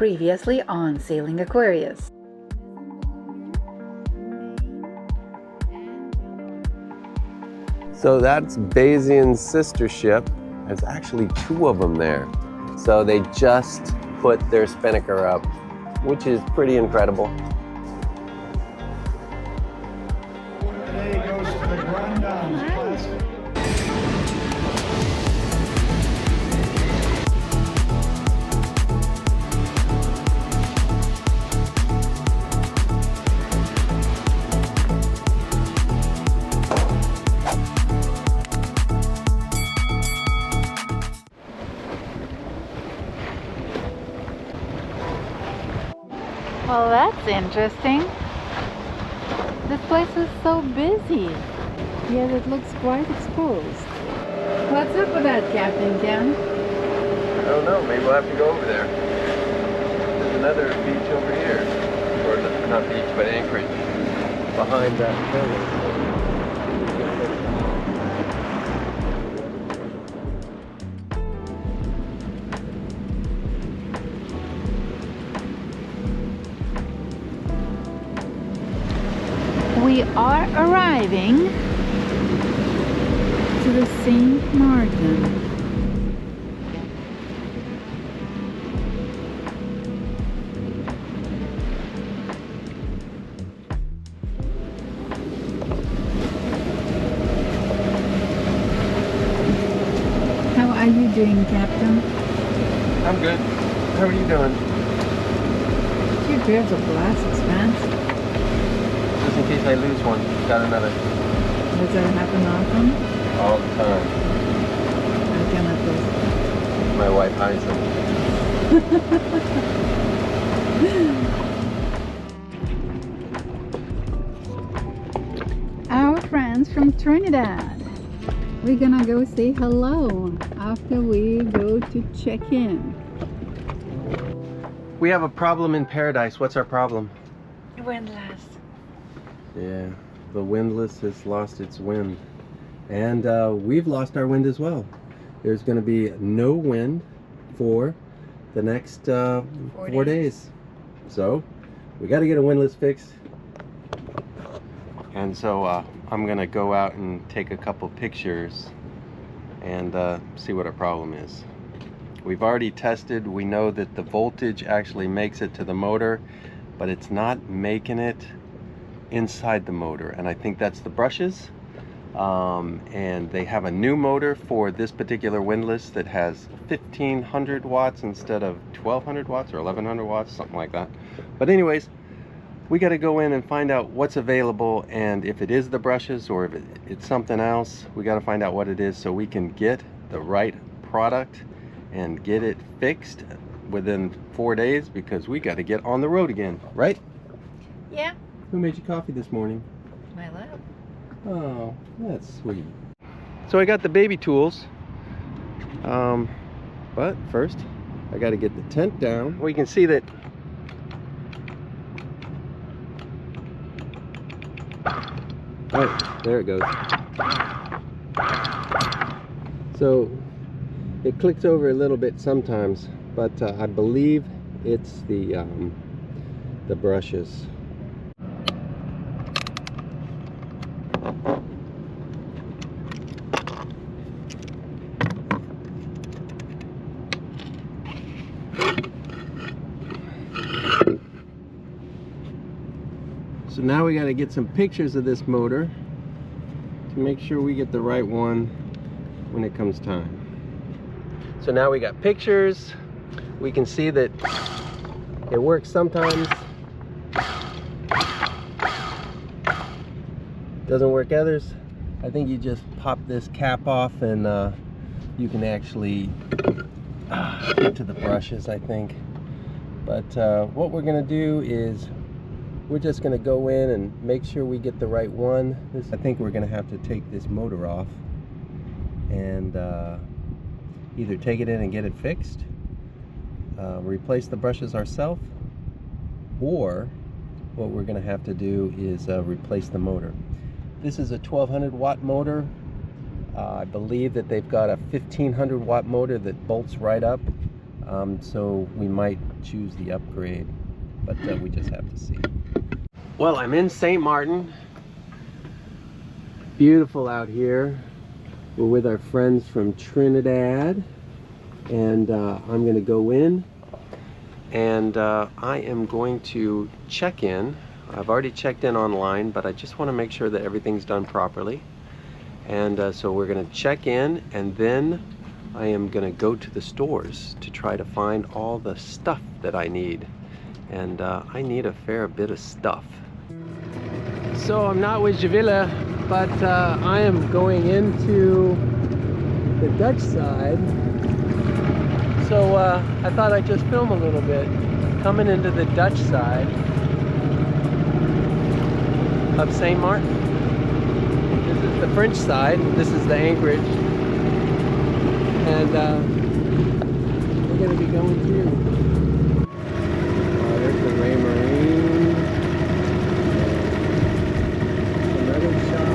Previously on Sailing Aquarius. So that's Bayesian's sister ship. There's actually two of them there. So they just put their spinnaker up, which is pretty incredible. Today goes to the Grandams Classic. Well, that's interesting. This place is so busy. Yet it looks quite exposed. What's up with that, Captain Ken? I don't know, maybe we'll have to go over there. There's another beach over here. Or not beach, but anchorage. Behind that building. We are arriving to the St. Martin. How are you doing, Captain? I'm good. How are you doing? Two pairs of glasses, man. Just in case I lose one, got another. Does that happen often? All the time. I cannot tell. My wife hides them. Our friends from Trinidad. We're gonna go say hello after we go to check in. We have a problem in paradise. What's our problem? Windlass. Yeah, the Windlass has lost its wind. And we've lost our wind as well. There's going to be no wind for the next 4 days. So, we got to get a windlass fixed. And so, I'm going to go out and take a couple pictures and see what our problem is. We've already tested. We know that the voltage actually makes it to the motor, but it's not making it inside the motor, and I think that's the brushes. And they have a new motor for this particular windlass that has 1500 watts instead of 1200 watts or 1100 watts, something like that. But anyways, we got to go in and find out what's available, and if it is the brushes or if it's something else, we got to find out what it is so we can get the right product and get it fixed within 4 days, because we got to get on the road again, right? Yeah. Who made you coffee this morning? My love. Oh, that's sweet. So I got the baby tools, but first I got to get the tent down. We can see that there it goes. So it clicks over a little bit sometimes, but I believe it's the brushes. So now we got to get some pictures of this motor to make sure we get the right one when it comes time. So now we got pictures. We can see that it works sometimes, doesn't work others. I think you just pop this cap off and you can actually get to the brushes, I think. But what we're gonna do is we're just gonna go in and make sure we get the right one. I think we're gonna have to take this motor off and either take it in and get it fixed, replace the brushes ourselves, or what we're gonna have to do is replace the motor. This is a 1200 watt motor. I believe that they've got a 1500 watt motor that bolts right up. So we might choose the upgrade, but we just have to see. Well, I'm in St. Martin. Beautiful out here. We're with our friends from Trinidad, and I'm going to go in, and I am going to check in. I've already checked in online, but I just want to make sure that everything's done properly. And so we're going to check in, and then I am going to go to the stores to try to find all the stuff that I need. And I need a fair bit of stuff. So I'm not with Javilla, but I am going into the Dutch side. So I thought I'd just film a little bit. Coming into the Dutch side of St. Martin. This is the French side, this is the anchorage. And we're going to be going through. Oh, there's the Ray Marine. Another shop.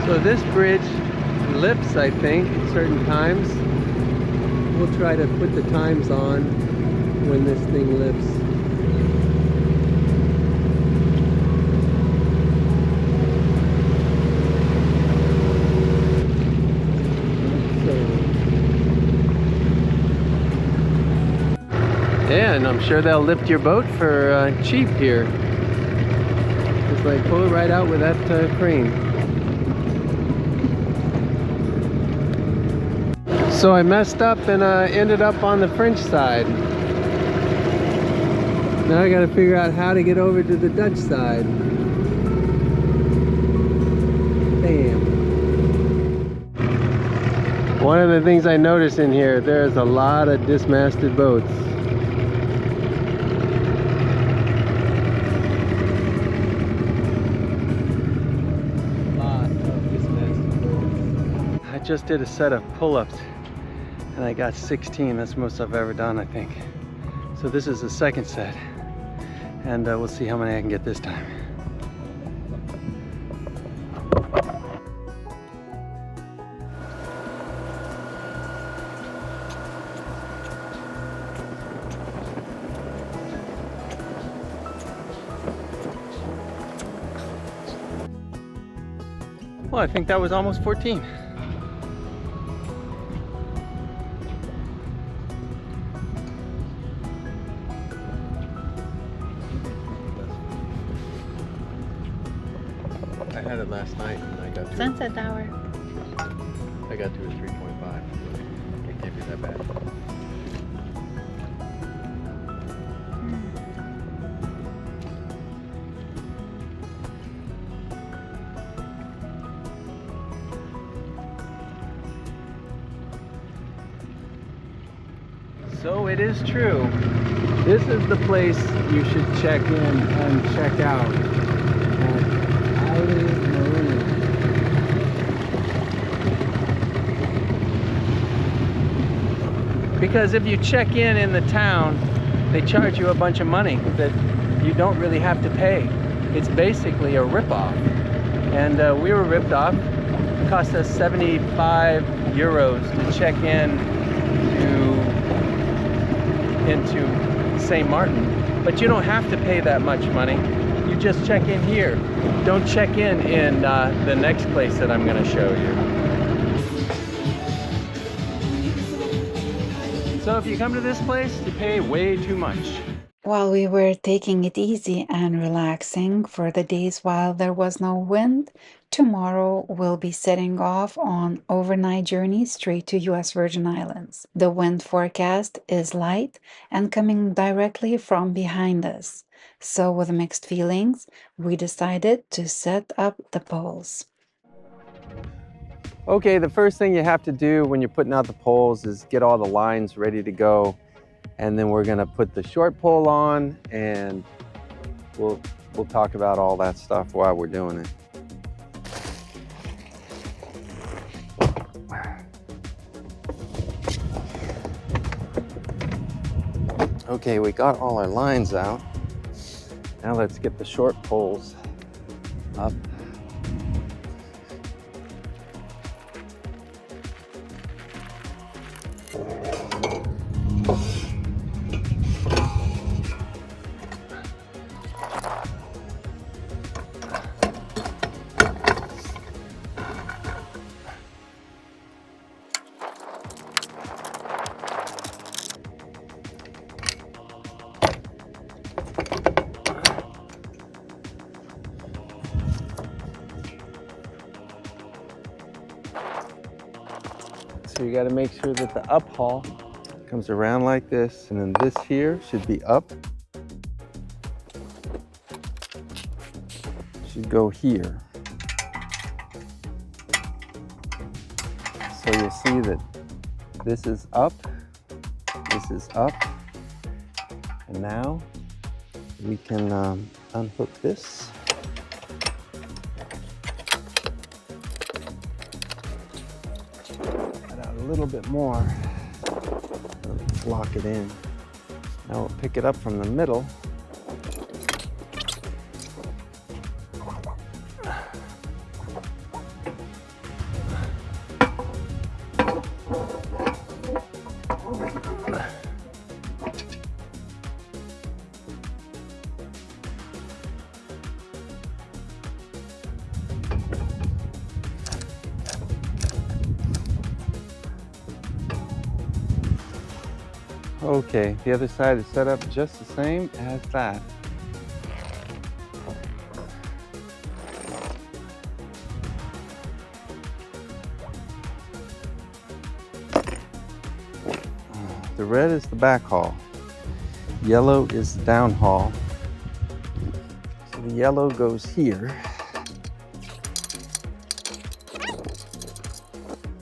So this bridge lifts, I think, at certain times. We'll try to put the times on when this thing lifts. Yeah, and I'm sure they'll lift your boat for cheap here. Just like pull it right out with that crane. So I messed up and ended up on the French side. Now I gotta figure out how to get over to the Dutch side. Damn. One of the things I noticed in here, there's a lot of dismasted boats. I just did a set of pull-ups and I got 16. That's the most I've ever done, I think. So this is the second set, and we'll see how many I can get this time. Well, I think that was almost 14. I had it last night and I got to Sunset hour. I got to a 3.5. It can't be that bad. So it is true. This is the place you should check in and check out. Because if you check in the town, they charge you a bunch of money that you don't really have to pay. It's basically a rip-off. And we were ripped off. It cost us 75 euros to check into St. Martin. But you don't have to pay that much money. You just check in here. Don't check in the next place that I'm going to show you. So if you come to this place, you pay way too much. While we were taking it easy and relaxing for the days while there was no wind, tomorrow we'll be setting off on overnight journey straight to US Virgin Islands. The wind forecast is light and coming directly from behind us. So with mixed feelings, we decided to set up the poles. Okay, the first thing you have to do when you're putting out the poles is get all the lines ready to go. And then we're gonna put the short pole on, and we'll talk about all that stuff while we're doing it. Okay, we got all our lines out. Now let's get the short poles up. So you got to make sure that the up haul comes around like this, and then this here should be up. Should go here. So you'll see that this is up, this is up, and now we can unhook this. Add out a little bit more. Lock it in. Now we'll pick it up from the middle. Okay, the other side is set up just the same as that. The red is the back haul. Yellow is the down haul. So the yellow goes here.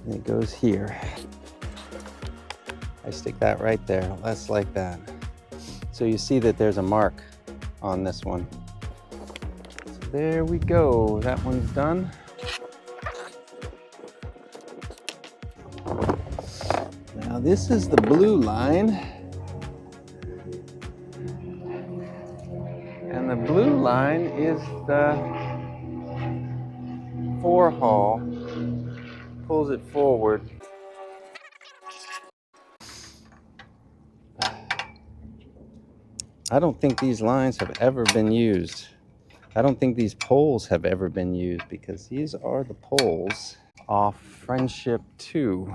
And it goes here. I stick that right there, less like that. So you see that there's a mark on this one. So there we go, that one's done. Now this is the blue line. And the blue line is the 4 haul. Pulls it forward. I don't think these lines have ever been used. I don't think these poles have ever been used because these are the poles off Friendship 2.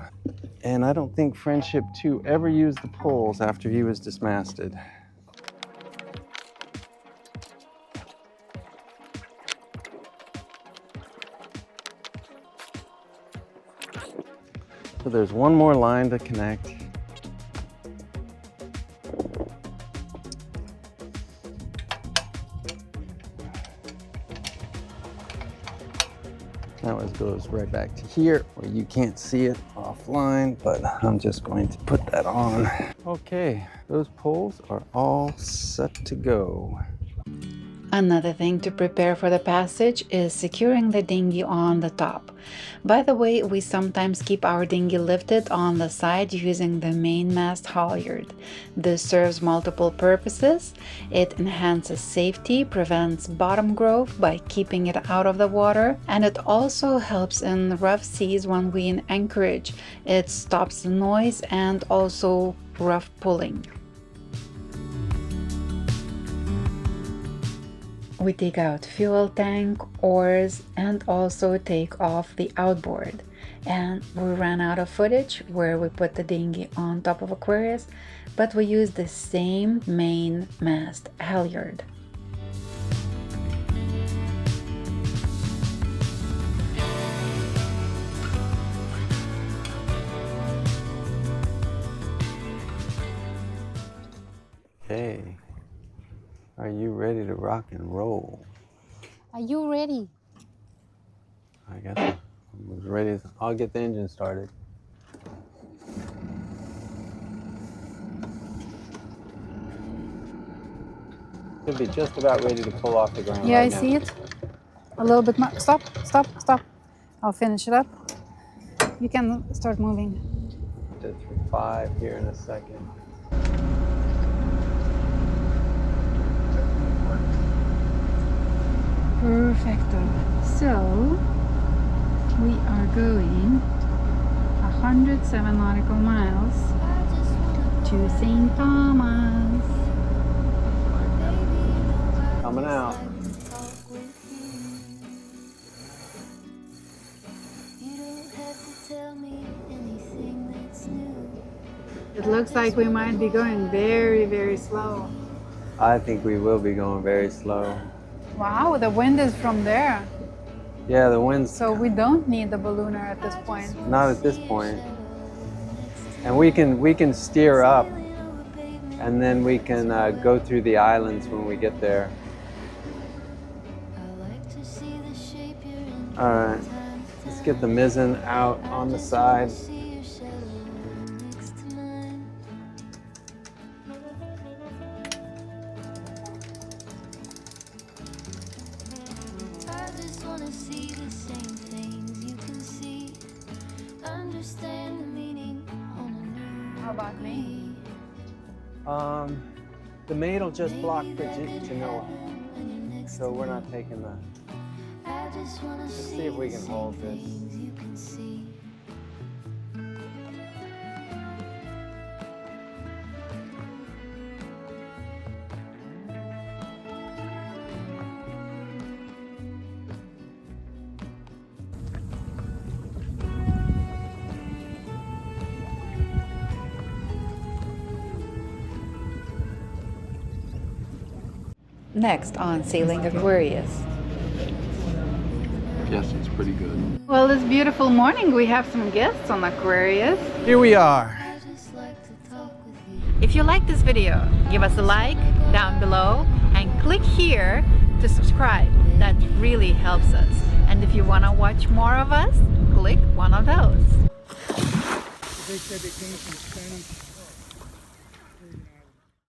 And I don't think Friendship 2 ever used the poles after he was dismasted. So there's one more line to connect. That one goes right back to here where you can't see it offline, but I'm just going to put that on. Okay, those poles are all set to go. Another thing to prepare for the passage is securing the dinghy on the top. By the way, we sometimes keep our dinghy lifted on the side using the mainmast halyard. This serves multiple purposes. It enhances safety, prevents bottom growth by keeping it out of the water, and it also helps in rough seas when we in anchorage. It stops the noise and also rough pulling. We take out fuel tank, oars, and also take off the outboard. And we ran out of footage where we put the dinghy on top of Aquarius, but we use the same main mast halyard. Okay. Are you ready to rock and roll? Are you ready? I guess I'm ready. I'll get the engine started. Should be just about ready to pull off the ground. Yeah, right I now. see it. A little bit more. Stop, stop, stop. I'll finish it up. You can start moving. Did 5 here in a second. Perfecto. So we are going 107 nautical miles to St. Thomas. Coming out. It looks like we might be going very, very slow. I think we will be going very slow. Wow, the wind is from there. Yeah, the wind's So we don't need the ballooner at this point. not at this point. And we can steer up, and then we can go through the islands when we get there. All right, let's get the mizzen out on the side. How about me? The maid will just block the Genoa, so we're not taking that. Let's see if we can hold this. Next on Sailing Aquarius. Yes, it's pretty good. Well, this beautiful morning we have some guests on Aquarius. Here we are. If you like this video, give us a like down below and click here to subscribe. That really helps us. And if you want to watch more of us, click one of those. They said they came from Spanish.